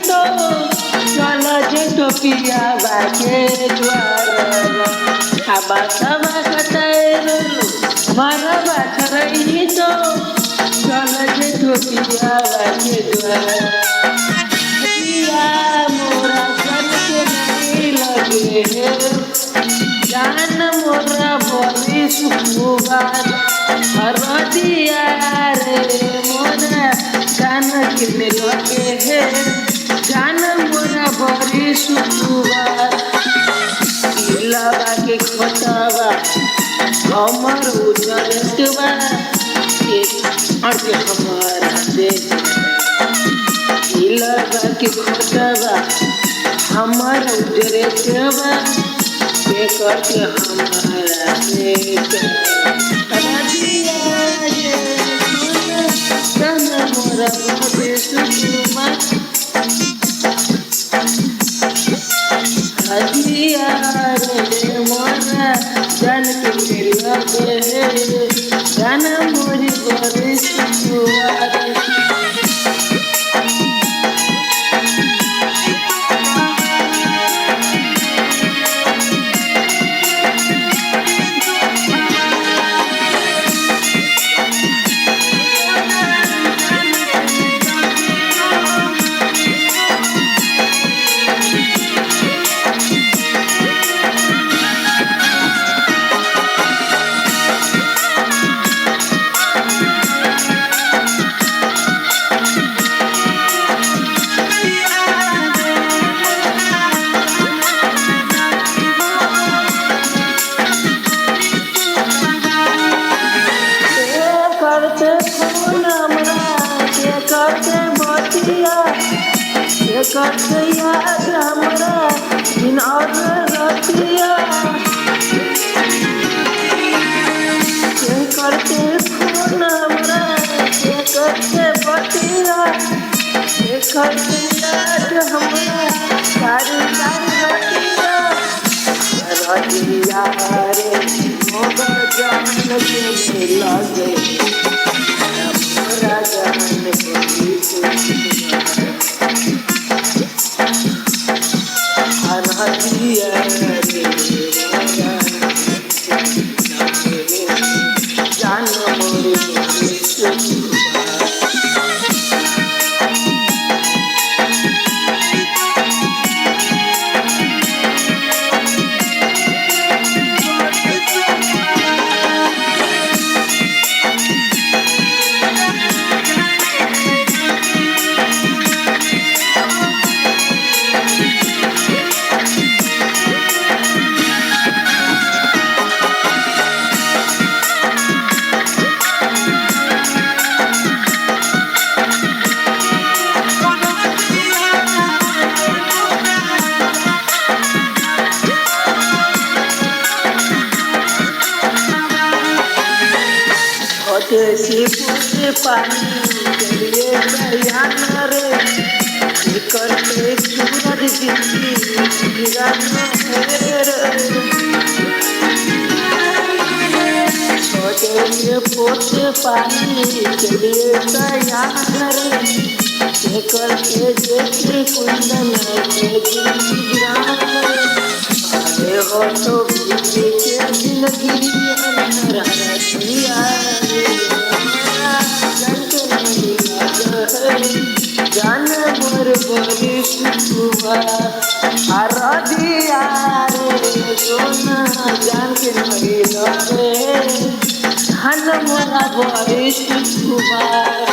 तो चल जे टोपिया बाके द्वार आबा तबा कतैरो मारा बात रही तो चल जे टोपिया बाके द्वार दिया मोरा जन के नहीं लगे जान मोरा बोली सुखुबार हर दिया रे मोरा जान के लगे है जान मोरा बोली सुखुबार लगा के खोटावा हमर उजरतवा एक अर्थ हमारा देश लगा के खोटावा हमर उजरतवा एक अर्थ हमारा देश दिया ये जान मोरा बोली सुखुबार दिया रे मोरा जान के लगे जान मोरी बोली सुखुबार करते याद हमरा दिन और रतिया करते फोन हमरा करते बतिया करते याद हमरा सारी रतिया रतिया रे मोगा जान के लगे हमरा जान के दिया रे जान मोरी बोली सुखुबार देसी पूजे पानी के लिए तैयार रे करते सूरज दिखी गिराना है छोटे पोते पानी के लिए तैयार रे करते जैसे कुंदन के गिराना अरे हो तो बीते के जिंदगी जान मोर बोली सुखुबार दिया रे सोना जान के नहीं लगे जान मोरा बोली सुखुबार।